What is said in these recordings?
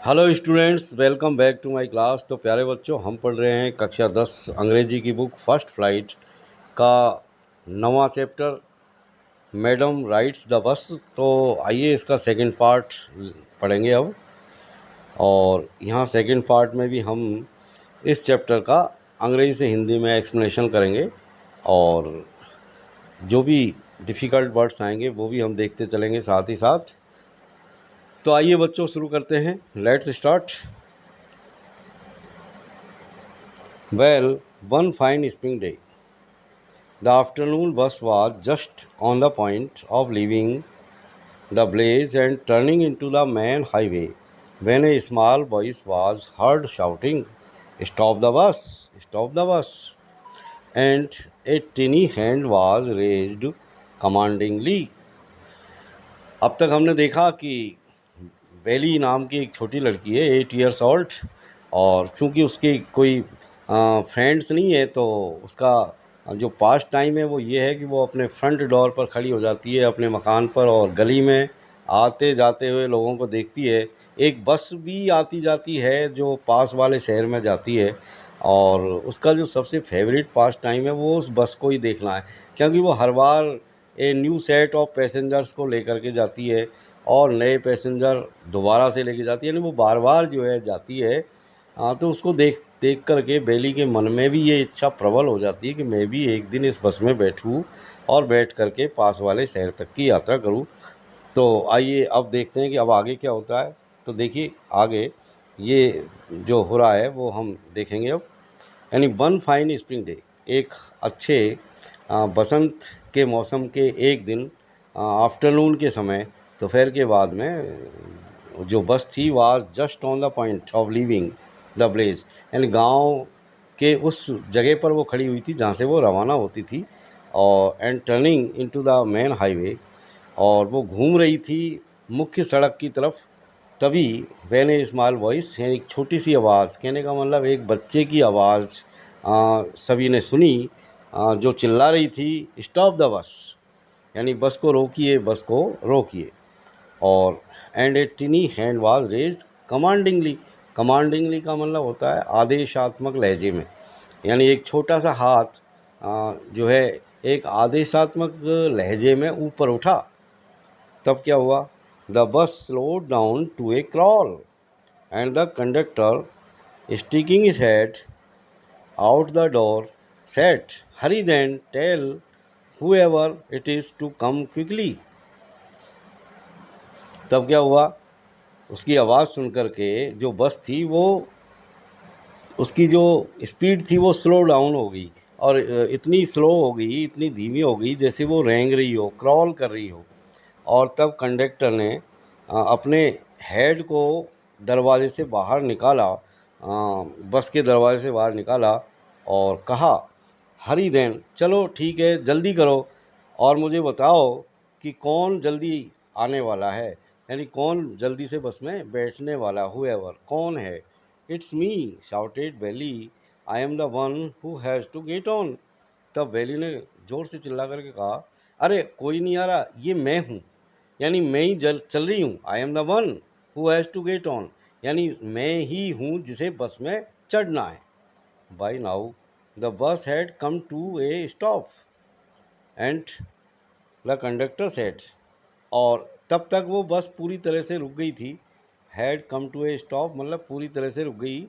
Hello students, welcome back to my class. तो प्यारे बच्चों, हम पढ़ रहे हैं कक्षा 10 अंग्रेजी की बुक फर्स्ट फ्लाइट का 9वां chapter madam rides the bus. तो आइए इसका सेकंड पार्ट पढ़ेंगे अब। और यहाँ सेकंड पार्ट में भी हम इस चैप्टर का अंग्रेजी से हिंदी में एक्सप्लेनेशन करेंगे और जो भी डिफ़िकल्ट वर्ड्स आएंगे वो भी हम देखते चलेंगे साथ ही साथ। तो आइए बच्चों, शुरू करते हैं। Let's start. Well, one fine spring day, the afternoon bus was just on the point of leaving the blaze and turning into the main highway when a small voice was heard shouting, "Stop the bus! Stop the bus!" And a tiny hand was raised commandingly. अब तक हमने देखा कि बेली नाम की एक छोटी लड़की है, 8 years old, और चूँकि उसकी कोई फ्रेंड्स नहीं है तो उसका जो पास टाइम है वो ये है कि वो अपने फ्रंट डोर पर खड़ी हो जाती है अपने मकान पर और गली में आते जाते हुए लोगों को देखती है। एक बस भी आती जाती है जो पास वाले शहर में जाती है, और उसका जो सबसे फेवरेट पास टाइम है वो उस बस को ही देखना है, क्योंकि वो हर बार a new set of passengers को लेकर के जाती है और नए पैसेंजर दोबारा से लेके जाती है, यानी वो बार बार जो है जाती है। तो उसको देख देख कर के बेली के मन में भी ये इच्छा प्रबल हो जाती है कि मैं भी एक दिन इस बस में बैठूं और बैठ कर के पास वाले शहर तक की यात्रा करूं। तो आइए अब देखते हैं कि अब आगे क्या होता है। तो देखिए आगे ये जो हो रहा है वो हम देखेंगे अब। यानी वन फाइन स्प्रिंग डे, एक अच्छे बसंत के मौसम के एक दिन आफ्टरनून के समय, दोपहर के बाद में जो बस थी was just on the point of leaving the blaze, यानी गांव के उस जगह पर वो खड़ी हुई थी जहाँ से वो रवाना होती थी, और and turning into the main highway, और वो घूम रही थी मुख्य सड़क की तरफ। तभी व्हेन ए स्मॉल वॉइस, यानी एक छोटी सी आवाज़, कहने का मतलब एक बच्चे की आवाज़ सभी ने सुनी, जो चिल्ला रही थी, "स्टॉप द बस!" यानी बस को रोकिए, बस को रोकिए। और and a tiny hand was raised commandingly. Commandingly का मतलब होता है आदेशात्मक लहजे में, यानी एक छोटा सा हाथ जो है एक आदेशात्मक लहजे में ऊपर उठा। तब क्या हुआ? The bus slowed down to a crawl and the conductor, sticking his head out the door, said, "Hurry then, tell whoever it is to come quickly." तब क्या हुआ? उसकी आवाज़ सुन कर के जो बस थी वो, उसकी जो स्पीड थी वो स्लो डाउन हो गई, और इतनी स्लो हो गई, इतनी धीमी हो गई जैसे वो रेंग रही हो, क्रॉल कर रही हो। और तब कंडक्टर ने अपने हेड को दरवाजे से बाहर निकाला, बस के दरवाजे से बाहर निकाला और कहा, "हरी देन, चलो ठीक है, जल्दी करो और मुझे बताओ कि कौन जल्दी आने वाला है, यानी कौन जल्दी से बस में बैठने वाला, हुएवर कौन है?" "It's me," shouted Valli, "I am the one who has to get on." तब बेली ने ज़ोर से चिल्ला करके कहा, "अरे कोई नहीं आ रहा, ये मैं हूँ, यानी मैं ही चल रही हूँ। I am the one who has to get on, यानी मैं ही हूँ जिसे बस में चढ़ना है। By now the bus had come to a stop and the conductor said, और तब तक वो बस पूरी तरह से रुक गई थी। Had come to a stop मतलब पूरी तरह से रुक गई।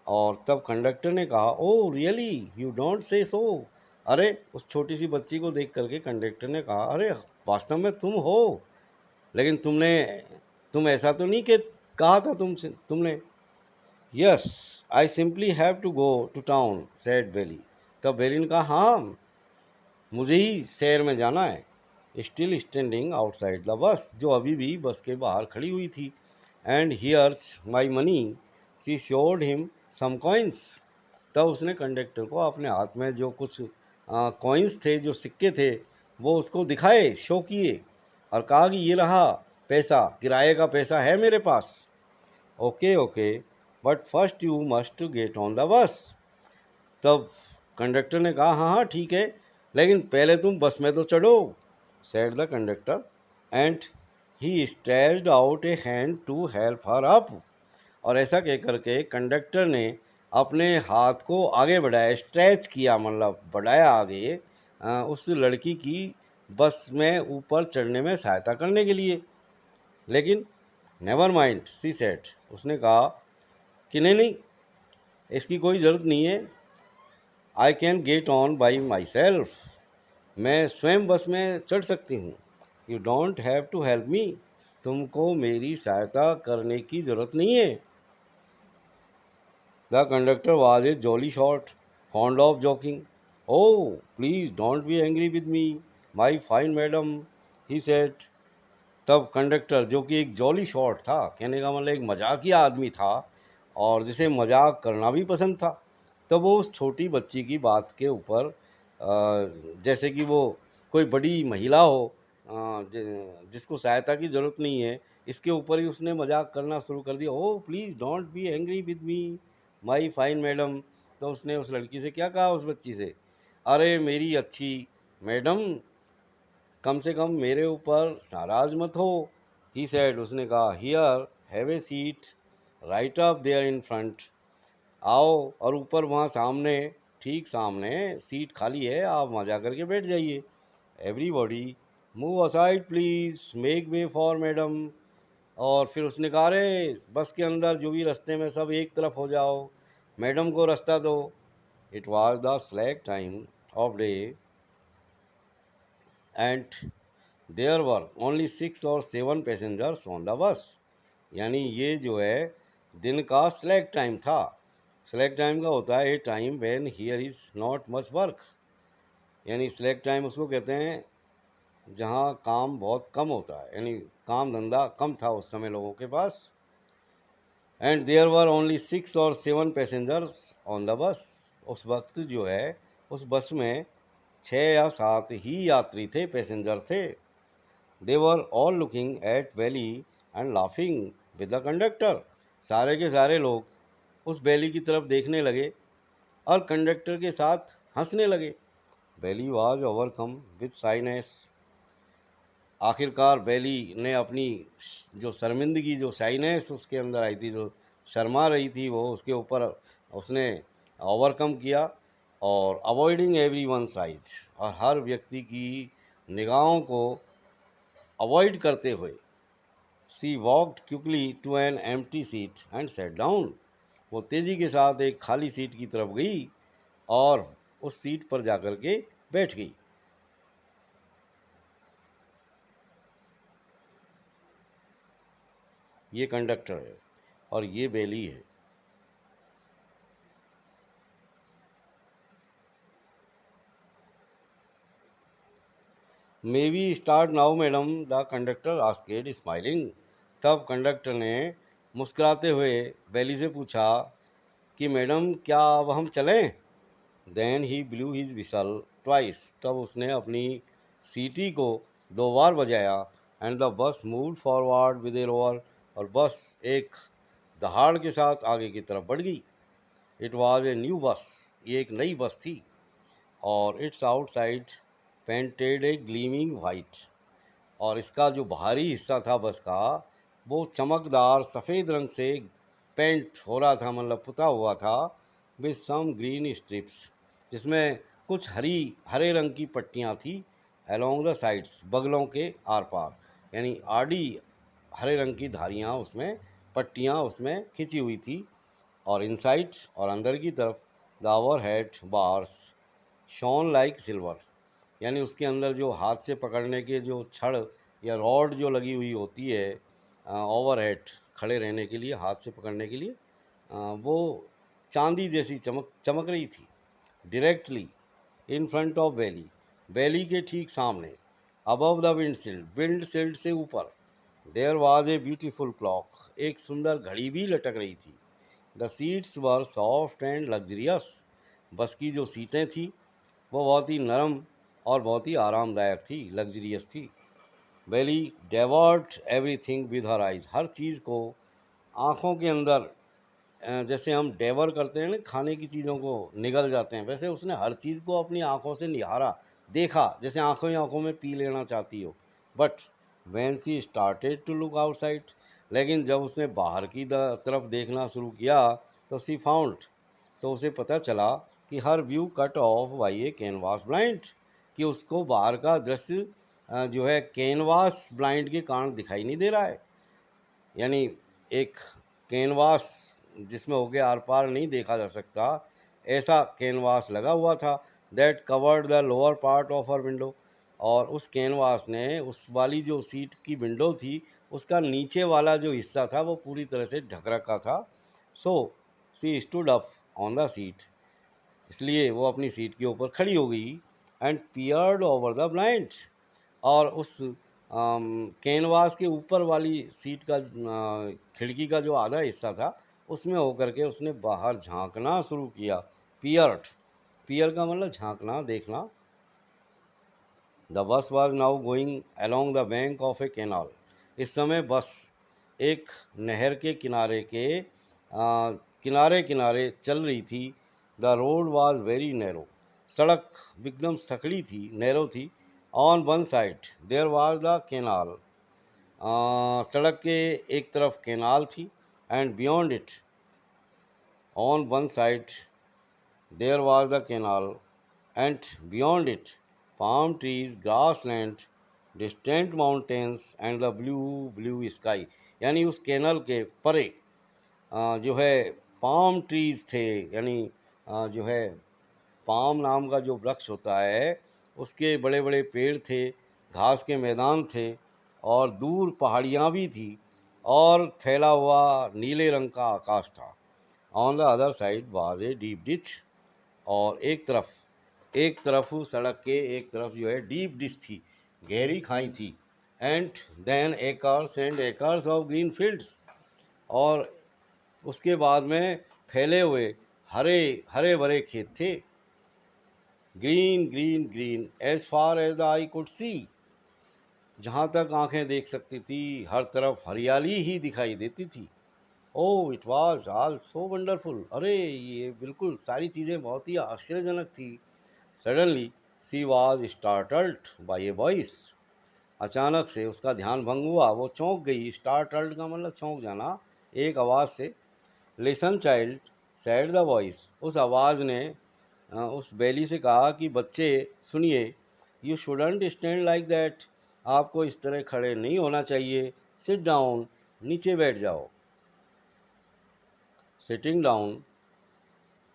और तब कंडक्टर ने कहा, "oh really, you don't say सो।" अरे उस छोटी सी बच्ची को देख करके कंडक्टर ने कहा, "अरे वास्तव में तुम हो, लेकिन तुम ऐसा तो नहीं कि कहा था तुमने?" "Yes, I simply have to go to town," said Valli. तब बेली ने कहा, "हाँ, मुझे ही शहर में जाना है।" Still standing outside the bus, जो अभी भी बस के बाहर खड़ी हुई थी। "And here's my money," she showed him some coins. तब उसने कंडक्टर को अपने हाथ में जो कुछ कॉइन्स थे, जो सिक्के थे, वो उसको दिखाए, शो किए, और कहा कि ये रहा पैसा, किराए का पैसा है मेरे पास। "Okay okay, but first you must get on the bus." तब कंडक्टर ने कहा, "हाँ हाँ ठीक है, लेकिन पहले तुम बस में तो चढ़ो," said the conductor, and he stretched out a hand to help her up. और ऐसा कह कर के कंडक्टर ने अपने हाथ को आगे बढ़ाया, स्ट्रेच किया, मतलब बढ़ाया आगे उस लड़की की बस में ऊपर चढ़ने में सहायता करने के लिए। लेकिन नेवर माइंड सी सेड, उसने कहा कि नहीं नहीं, इसकी कोई ज़रूरत नहीं है, I can get on by myself, मैं स्वयं बस में चढ़ सकती हूँ। You don't have to help me, तुमको मेरी सहायता करने की ज़रूरत नहीं है। The conductor was a jolly sort, fond of joking. Oh please don't be angry with me my fine madam, he said. तब कंडक्टर, जो कि एक जॉली शॉट था, कहने का मतलब एक मजाकिया आदमी था और जिसे मजाक करना भी पसंद था, तब वो उस छोटी बच्ची की बात के ऊपर जैसे कि वो कोई बड़ी महिला हो जिसको सहायता की ज़रूरत नहीं है, इसके ऊपर ही उसने मजाक करना शुरू कर दिया। Oh please don't be angry with me my fine madam. तो उसने उस लड़की से क्या कहा, उस बच्ची से, अरे मेरी अच्छी मैडम, कम से कम मेरे ऊपर नाराज मत हो। ही सेड, उसने कहा, here have a seat right up there in front, आओ और ऊपर वहाँ सामने, ठीक सामने सीट खाली है, आप वहाँ जा करके बैठ जाइए। Everybody move aside please, make way for madam. और फिर उसने कहा, अरे बस के अंदर जो भी रास्ते में सब एक तरफ हो जाओ, मैडम को रास्ता दो। It was the slack time of day and there were only 6 और 7 पैसेंजर्स ऑन द बस। यानी ये जो है दिन का स्लैक टाइम था। स्लैक टाइम का होता है ए time when here is not much work, यानी स्लैक टाइम उसको कहते हैं जहाँ काम बहुत कम होता है, यानी काम धंधा कम था उस समय लोगों के पास। एंड देयर वर ओनली 6 और 7 पैसेंजर्स ऑन द बस। उस वक्त जो है उस बस में 6 या 7 ही यात्री थे, पैसेंजर थे। They were all looking at Valli and laughing with the conductor. सारे के सारे लोग उस वैली की तरफ देखने लगे और कंडक्टर के साथ हंसने लगे। Valli was overcome with shyness. आखिरकार वैली ने अपनी जो शर्मिंदगी, जो साइनेस उसके अंदर आई थी, जो शर्मा रही थी, वो उसके ऊपर उसने ओवरकम किया। और अवॉइडिंग एवरी वन साइज, और हर व्यक्ति की निगाहों को अवॉइड करते हुए, she walked quickly to an empty seat and sat down. वो तेज़ी के साथ एक खाली सीट की तरफ गई और उस सीट पर जाकर के बैठ गई। ये कंडक्टर है और ये बेली है। May we start now madam, the conductor asked smiling. तब कंडक्टर ने मुस्कुराते हुए बेली से पूछा कि मैडम क्या अब हम चलें। Then he blew his whistle twice. तब उसने अपनी सीटी को 2 बार बजाया and the bus moved forward with a roar. और बस एक दहाड़ के साथ आगे की तरफ बढ़ गई। It was a new bus, ये एक नई बस थी और it's outside painted A gleaming white. और इसका जो बाहरी हिस्सा था बस का, वो चमकदार सफ़ेद रंग से पेंट हो रहा था, मतलब पुता हुआ था, विद सम ग्रीन स्ट्रिप्स, जिसमें कुछ हरे रंग की पट्टियाँ थी अलोंग द साइड्स, बगलों के आर पार, यानी आड़ी हरे रंग की धारियाँ उसमें, पट्टियाँ उसमें खिंची हुई थी। और इनसाइड, और अंदर की तरफ, the overhead bars shone like silver, यानी उसके अंदर जो हाथ से पकड़ने के जो छड़ या रॉड जो लगी हुई होती है ओवरहेड, खड़े रहने के लिए, हाथ से पकड़ने के लिए, वो चांदी जैसी चमक चमक रही थी। Directly in front of Valli, Valli के ठीक सामने, अबव द विंडशील्ड, विंडशील्ड से ऊपर, there was a beautiful clock, एक सुंदर घड़ी भी लटक रही थी। The seats were soft and luxurious, bus की जो सीटें थी वो बहुत ही नरम और बहुत ही आरामदायक थी, लग्जरियस थी। Valli devoured everything with her eyes, हर चीज़ को आँखों के अंदर, जैसे हम डेवर करते हैं ना, खाने की चीज़ों को निगल जाते हैं, वैसे उसने हर चीज़ को अपनी आँखों से निहारा, देखा, जैसे आँखों ही आँखों में पी लेना चाहती हो। But when she started to look outside, लेकिन जब उसने बाहर की तरफ देखना शुरू किया तो सी फाउंड, तो उसे पता चला कि her view cut off by a canvas blind, कि उसको बाहर का दृश्य जो है कैनवास ब्लाइंड के कारण दिखाई नहीं दे रहा है। यानी एक कैनवास जिसमें होके आर पार नहीं देखा जा सकता, ऐसा कैनवास लगा हुआ था, that covered the lower part of her window. और उस कैनवास ने उस वाली जो सीट की विंडो थी उसका नीचे वाला जो हिस्सा था वो पूरी तरह से ढक रखा था। So she stood up on the seat, इसलिए वो अपनी सीट के ऊपर खड़ी हो गई, and peered over the blind, और उस कैनवास के ऊपर वाली सीट का खिड़की का जो आधा हिस्सा था उसमें होकर के उसने बाहर झांकना शुरू किया। पियर्ड, पियर का मतलब झांकना, देखना। The bus was now going along the bank of A canal, इस समय बस एक नहर के किनारे किनारे चल रही थी। The road was very narrow, सड़क एकदम सकड़ी थी, नैरो थी। On one side there was the canal, सड़क के एक तरफ कैनाल थी। And beyond it, on one side there was the canal, and beyond it palm trees, grassland, distant mountains and the blue sky। यानी उस canal के परे जो है पाम ट्रीज थे, यानी जो है पाम नाम का जो वृक्ष होता है उसके बड़े बड़े पेड़ थे, घास के मैदान थे, और दूर पहाड़ियाँ भी थी, और फैला हुआ नीले रंग का आकाश था। On the other side was a deep ditch, और एक तरफ सड़क के एक तरफ जो है डीप डिश थी, गहरी खाई थी। And then acres and acres of green fields, और उसके बाद में फैले हुए हरे हरे भरे खेत थे। Green green green as far as the eye could see, जहाँ तक आंखें देख सकती थी हर तरफ हरियाली ही दिखाई देती थी। Oh it was all so wonderful, अरे ये बिल्कुल सारी चीज़ें बहुत ही आश्चर्यजनक थी। Suddenly she was startled by a voice, अचानक से उसका ध्यान भंग हुआ, वो चौंक गई। स्टार्टल्ड का मतलब चौंक जाना, एक आवाज़ से। Listen child sad the voice, उस आवाज़ ने उस बैली से कहा कि बच्चे सुनिए। You shouldn't stand like that, आपको इस तरह खड़े नहीं होना चाहिए। सिट डाउन, नीचे बैठ जाओ। Sitting down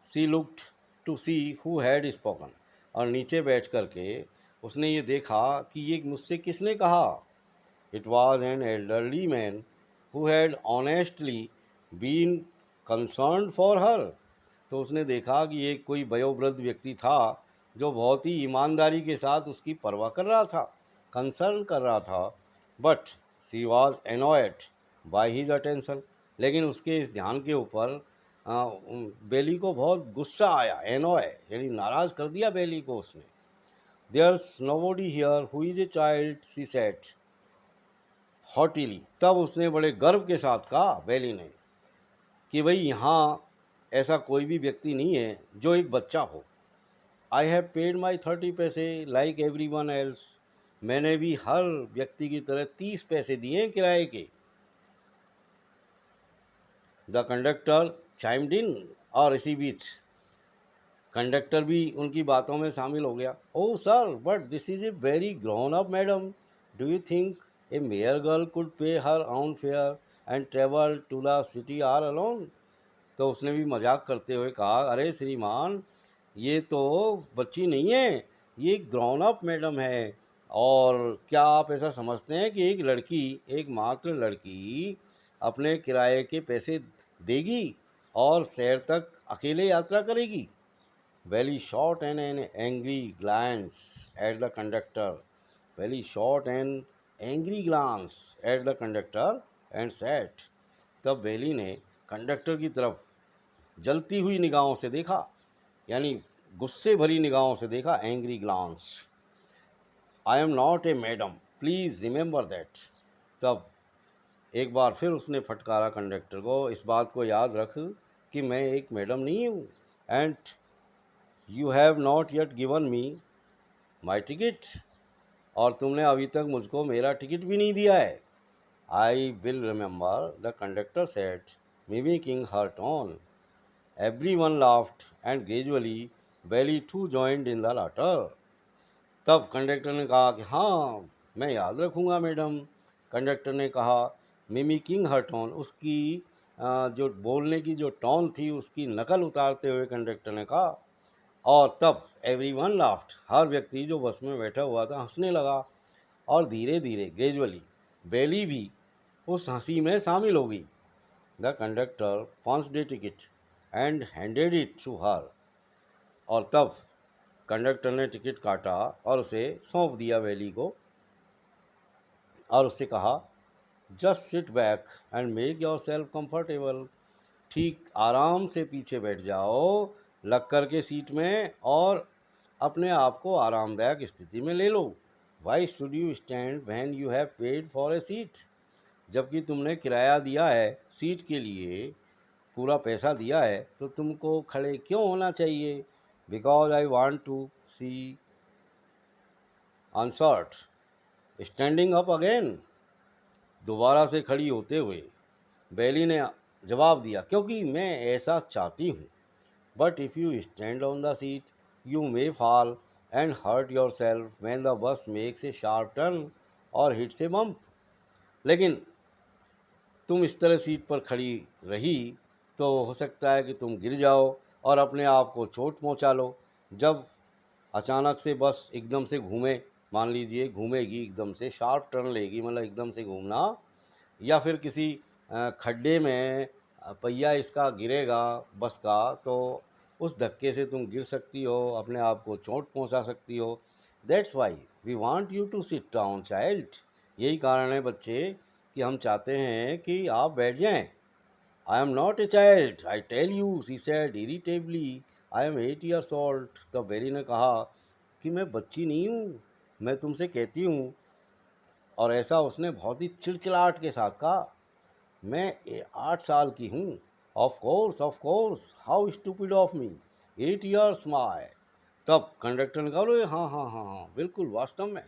she looked to see who had spoken, और नीचे बैठ कर के उसने ये देखा कि ये मुझसे किसने कहा। It was an elderly man who had honestly been concern for her, तो उसने देखा कि एक कोई वयोवृद्ध व्यक्ति था जो बहुत ही ईमानदारी के साथ उसकी परवाह कर रहा था, कंसर्न कर रहा था। But she was annoyed by his attention, लेकिन उसके इस ध्यान के ऊपर बेली को बहुत गुस्सा आया। एनॉय यानी नाराज़ कर दिया बेली को उसने। There's nobody here who is a child, she said haughtily, तब उसने बड़े गर्व के साथ कहा बेली ने कि भाई यहाँ ऐसा कोई भी व्यक्ति नहीं है जो एक बच्चा हो। आई हैव पेड माई 30 पैसे लाइक एवरी वन एल्स, मैंने भी हर व्यक्ति की तरह 30 पैसे दिए किराए के। द कंडक्टर चाइम्ड इन, और इसी बीच कंडक्टर भी उनकी बातों में शामिल हो गया। Oh sir, but this is a very grown up madam, do you think a mere girl could pay her own fare and travel to the city all alone. तो उसने भी मजाक करते हुए कहा, अरे श्रीमान, ये तो बच्ची नहीं है, ये ग्रोन अप मैडम है। और क्या आप ऐसा समझते हैं कि एक लड़की, एक मात्र लड़की अपने किराए के पैसे देगी और शहर तक अकेले यात्रा करेगी। Very short and an angry glance at the conductor, very short and angry glance at the conductor and said, तब बेली ने कंडक्टर की तरफ जलती हुई निगाहों से देखा, यानी गुस्से भरी निगाहों से देखा, angry glance. I am not a madam, please remember that. तब एक बार फिर उसने फटकारा कंडक्टर को, इस बात को याद रख कि मैं एक मैडम नहीं हूँ। And you have not yet given me my ticket, और तुमने अभी तक मुझको मेरा टिकट भी नहीं दिया है। I will remember, the conductor said, mimicking her tone. Everyone laughed, and gradually Belly too joined in the laughter. तब कंडक्टर ने कहा कि हाँ, मैं याद रखूँगा मैडम। कंडक्टर ने कहा, मिमिकिंग हर टोन, उसकी जो बोलने की जो टोन थी उसकी नकल उतारते हुए कंडक्टर ने कहा। और तब एवरीवन लाफ्ड, हर व्यक्ति जो बस में बैठा हुआ था हंसने लगा। और धीरे धीरे ग्रेजुअली बेली भी उस हंसी में शामिल हो गई। The conductor punched a ticket and handed it to her. और तब कंडक्टर ने टिकट काटा और उसे सौंप दिया बेली को और उससे कहा, just sit back and make your self comfortable. ठीक आराम से पीछे बैठ जाओ लग कर के सीट में और अपने आप को आरामदायक स्थिति में ले लो। Why should you stand when you have paid for a seat? जबकि तुमने किराया दिया है सीट के लिए, पूरा पैसा दिया है, तो तुमको खड़े क्यों होना चाहिए? Because I want to see answered standing up again. दोबारा से खड़ी होते हुए बेली ने जवाब दिया, क्योंकि मैं ऐसा चाहती हूँ। But if you stand on the seat you may fall and hurt yourself when the bus makes a sharp turn or hits a bump. लेकिन तुम इस तरह सीट पर खड़ी रही तो हो सकता है कि तुम गिर जाओ और अपने आप को चोट पहुंचा लो। जब अचानक से बस एकदम से घूमे, मान लीजिए घूमेगी एकदम से, शार्प टर्न लेगी, मतलब एकदम से घूमना, या फिर किसी खड्डे में पहिया इसका गिरेगा बस का, तो उस धक्के से तुम गिर सकती हो, अपने आप को चोट पहुंचा सकती हो। That's why we want you to sit down child. यही कारण है बच्चे कि हम चाहते हैं कि आप बैठ जाएं। I am not a child I tell you, she said irritably. I am 8 years old। तब बेरी ने कहा कि मैं बच्ची नहीं हूँ, मैं तुमसे कहती हूँ। और ऐसा उसने बहुत ही चिड़चिड़ाहट के साथ कहा, मैं 8 साल की हूँ। Of course, how stupid of me, 8 years my. तब कंडक्टर ने कहा, अरे हाँ हाँ हाँ हाँ बिल्कुल, वास्तव में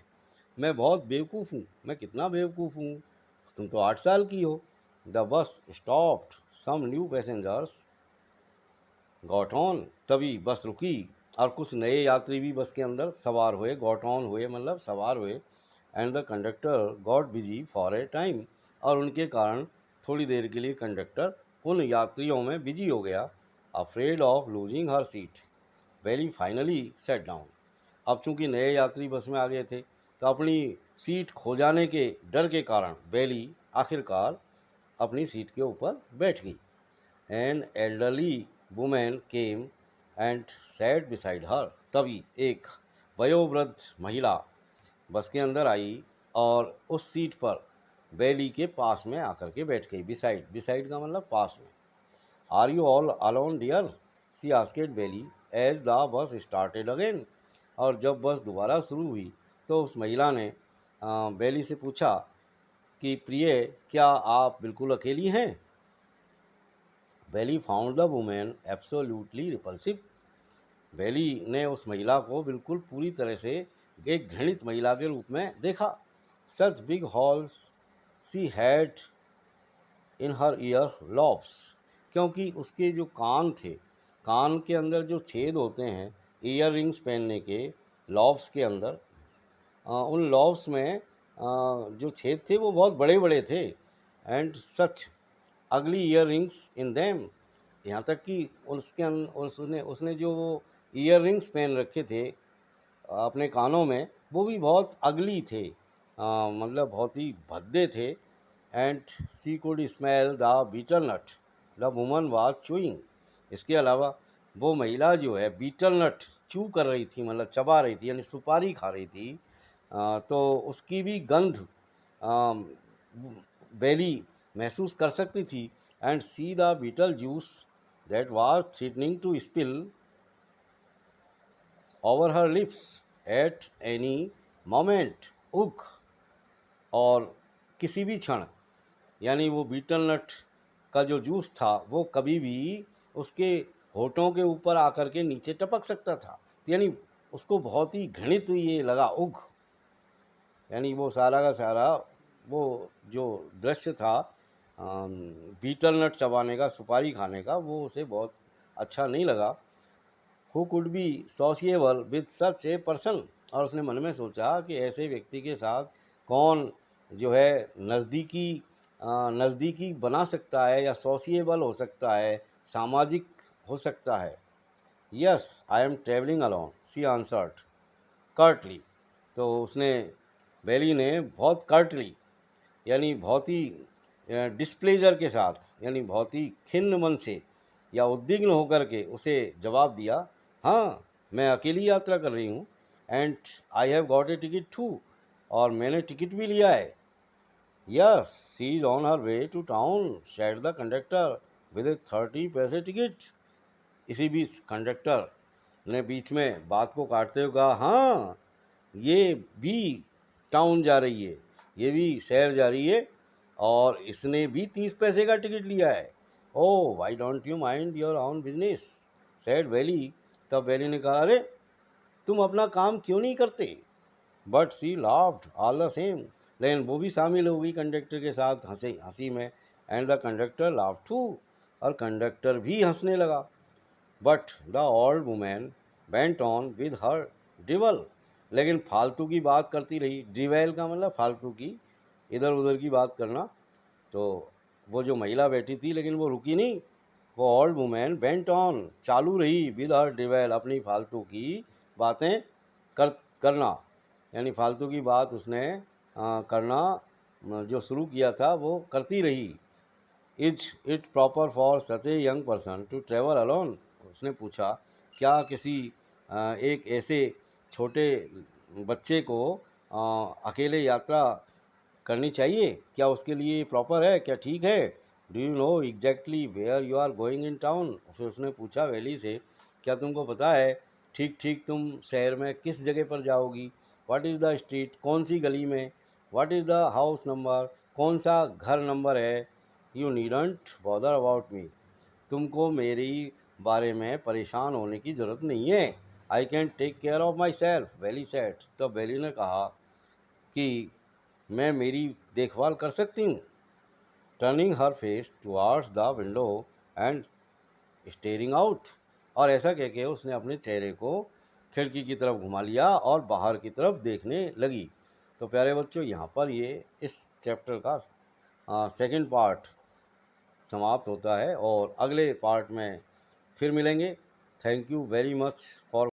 मैं बहुत बेवकूफ़ हूँ। मैं कितना बेवकूफ़ हूँ, तुम तो 8 साल की हो। The bus stopped, some new passengers got on. तभी बस रुकी और कुछ नए यात्री भी बस के अंदर सवार हुए। गॉट ऑन हुए मतलब सवार हुए। And the conductor got busy for a time. और उनके कारण थोड़ी देर के लिए कंडक्टर उन यात्रियों में बिजी हो गया। Afraid of losing her seat Valli finally sat down. अब चूंकि नए यात्री बस में आ गए थे तो अपनी सीट खो जाने के डर के कारण बेली आखिरकार अपनी सीट के ऊपर बैठ गई। An elderly women came and set beside her. तभी एक वयोवृद्ध महिला बस के अंदर आई और उस सीट पर बेली के पास में आकर के बैठ गई। बिसाइड, बिसाइड का मतलब पास में। Are you all alone dear, she asked Valli as the bus started again. और जब बस दोबारा शुरू हुई तो उस महिला ने बेली से पूछा कि प्रिय, क्या आप बिल्कुल अकेली हैं? Valli found the woman absolutely repulsive. Valli ने उस महिला को बिल्कुल पूरी तरह से एक घृणित महिला के रूप में देखा। Such big halls she had in her year lobes, क्योंकि उसके जो कान थे, कान के अंदर जो छेद होते हैं ईयर रिंग्स पहनने के, लॉब्स के अंदर, उन लॉब्स में जो छेद थे वो बहुत बड़े बड़े थे। एंड सच अगली ईयर रिंग्स इन देम, यहाँ तक कि उसने जो वो ईयर रिंग्स पहन रखे थे अपने कानों में, वो भी बहुत अगली थे, मतलब बहुत ही भद्दे थे। And she could smell the betel nut the woman was chewing. इसके अलावा वो महिला जो है बीटल नट चू कर रही थी, मतलब चबा रही थी, यानी सुपारी खा रही थी। तो उसकी भी गंध बेली महसूस कर सकती थी। And she the betel juice that was threatening to spill over her lips at any moment. Ugh, और किसी भी क्षण, यानी वो बीटल नट का जो जूस था वो कभी भी उसके होठों के ऊपर आकर के नीचे टपक सकता था। यानी उसको बहुत ही घृणित ये लगा। उग यानी वो सारा का सारा वो जो दृश्य था बीटल नट चबाने का, सुपारी खाने का, वो उसे बहुत अच्छा नहीं लगा। Who could be sociable with such a person, और उसने मन में सोचा कि ऐसे व्यक्ति के साथ कौन जो है नज़दीकी नज़दीकी बना सकता है या सोशिएबल हो सकता है, सामाजिक हो सकता है। Yes I am travelling alone, she answered Curtly. तो उसने बेली ने बहुत कर्टली यानी बहुत ही डिस्प्लेजर के साथ, यानी बहुत ही खिन्न मन से या उद्विग्न होकर के उसे जवाब दिया, हाँ मैं अकेली यात्रा कर रही हूँ, and I have got a ticket too, और मैंने टिकट भी लिया है। Yes she is on her way to town, said the conductor with a 30 पैसे टिकट। इसी बीच कंडक्टर ने बीच में बात को काटते हुए कहा, हाँ ये भी टाउन जा रही है, ये भी शहर जा रही है, और इसने भी 30 पैसे का टिकट लिया है। Oh why don't you mind your own business, said Valli. तब वैली ने कहा, अरे तुम अपना काम क्यों नहीं करते। But she laughed all the same, लेकिन वो भी शामिल हो गई कंडक्टर के साथ हंसी में, and the conductor laughed too, और कंडक्टर भी हंसने लगा। But the old women went on with her drivel, लेकिन फालतू की बात करती रही। डिवेल का मतलब फालतू की, इधर उधर की बात करना। तो वो जो महिला बैठी थी, लेकिन वो रुकी नहीं। वो ओल्ड वुमेन वेंट ऑन, चालू रही, विद हर डिवेल, अपनी फालतू की बातें कर करना, यानी फालतू की बात उसने करना जो शुरू किया था वो करती रही। Is it proper for such a young person to travel alone, उसने पूछा, क्या किसी एक ऐसे छोटे बच्चे को अकेले यात्रा करनी चाहिए, क्या उसके लिए प्रॉपर है, क्या ठीक है। Do you know exactly where you are going in town, फिर उसने पूछा वैली से, क्या तुमको पता है ठीक ठीक तुम शहर में किस जगह पर जाओगी। व्हाट इज़ द स्ट्रीट, कौन सी गली में। What is the house number, कौन सा घर नंबर है। You needn't bother about me, तुमको मेरी बारे में परेशान होने की ज़रूरत नहीं है। I can take care of myself, Valli said. तो वैली ने कहा कि मैं मेरी देखभाल कर सकती हूँ। Turning her face towards the window and staring out, और ऐसा कह के उसने अपने चेहरे को खिड़की की तरफ घुमा लिया और बाहर की तरफ देखने लगी। तो प्यारे बच्चों, यहाँ पर ये इस चैप्टर का सेकंड पार्ट समाप्त होता है, और अगले पार्ट में फिर मिलेंगे। Thank you very much for